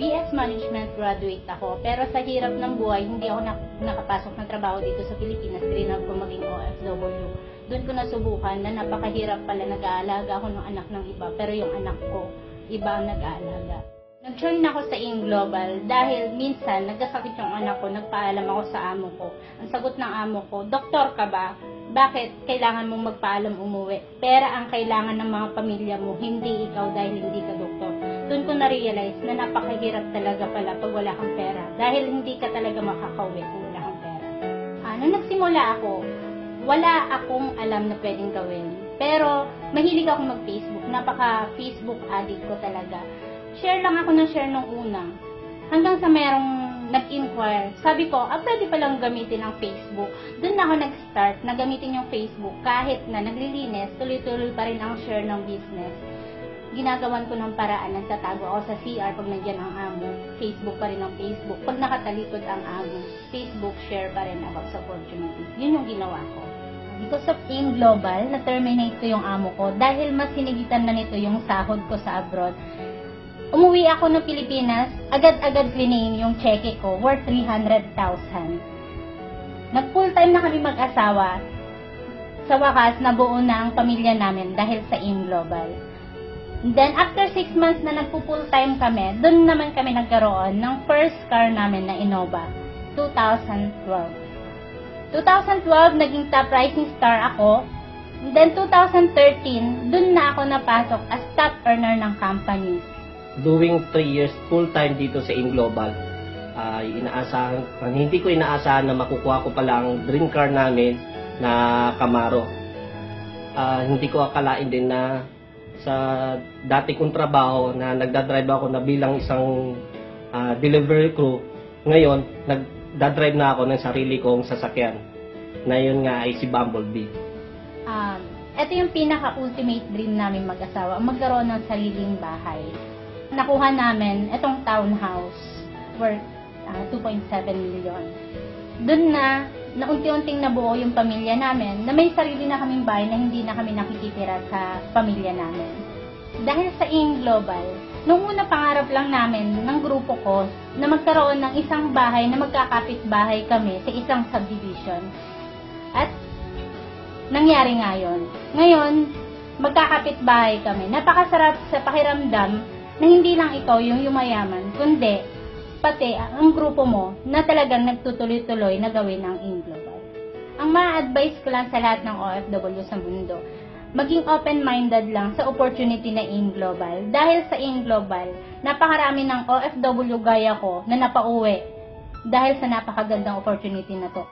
BS Management graduate ako, pero sa hirap ng buhay, hindi ako nakapasok ng trabaho dito sa Pilipinas, rinag ko maging OFW. Doon ko nasubukan na napakahirap pala, nag-aalaga ako ng anak ng iba, pero yung anak ko, iba ang nag-aalaga. Nag-join ako sa Global dahil minsan nagkasakit yung anak ko, nagpaalam ako sa amo ko. Ang sagot ng amo ko, "Doktor ka ba? Bakit kailangan mong magpaalam umuwi? Pera ang kailangan ng mga pamilya mo, hindi ikaw dahil hindi ka doktor." Doon ko na-realize na napakahirap talaga pala pag wala kang pera dahil hindi ka talaga makakauwi kung wala kang pera. Nung nagsimula ako, wala akong alam na pwedeng gawin. Pero mahilig ako mag-Facebook, napaka-Facebook addict ko talaga. Share lang ako ng share nung una. Hanggang sa merong nag-inquire, sabi ko, pwede palang gamitin ang Facebook. Doon na ako nag-start na gamitin yung Facebook. Kahit na naglilinis, tuloy-tuloy pa rin ang share ng business. Ginagawan ko ng paraan, nagtatago ako sa CR pag nandiyan ang amo. Facebook pa rin ang Facebook. Pag nakatalikod ang amo, Facebook share pa rin about sa opportunity. Yun yung ginawa ko. Because of Global, na-terminate ko yung amo ko dahil mas sinigitan na nito yung sahod ko sa abroad. Umuwi ako ng Pilipinas, agad-agad klinin yung cheque ko, worth 300,000. Nag-full time na kami mag-asawa. Sa wakas, nabuo na ang pamilya namin dahil sa Global. Then, after 6 months na nagpo-full time kami, doon naman kami nagkaroon ng first car namin na Innova, 2012. 2012, naging top rising star ako. Then, 2013, doon na ako napasok as top earner ng company. Doing 3 years full-time dito sa Global, hindi ko inaasahan na makukuha ko pala ang dream car namin na Camaro. Hindi ko akalain din na sa dati kong trabaho na nagdadrive ako na bilang isang delivery crew, ngayon nagdadrive na ako ng sarili kong sasakyan, na yun nga ay si Bumblebee. Ito yung pinaka-ultimate dream namin mag-asawa, magkaroon ng sariling bahay. Nakuha namin itong townhouse worth 2.7 million. Doon na unti-unting nabuo yung pamilya namin, na may sarili na kaming bahay na hindi na kami nakikitira sa pamilya namin. Dahil sa Global, nung una pangarap lang namin ng grupo ko na magkaroon ng isang bahay na magkakapit-bahay kami sa isang subdivision. At nangyari nga yun. Ngayon, magkakapit-bahay kami. Napakasarap sa pakiramdam na hindi lang ikaw yung yumayaman, kundi pati ang grupo mo na talagang nagtutuloy-tuloy na gawin ang Global. Ang ma-advise ko lang sa lahat ng OFW sa mundo, maging open-minded lang sa opportunity na Global. Dahil sa Global, napakarami ng OFW gaya ko na napauwi dahil sa napakagandang opportunity na to.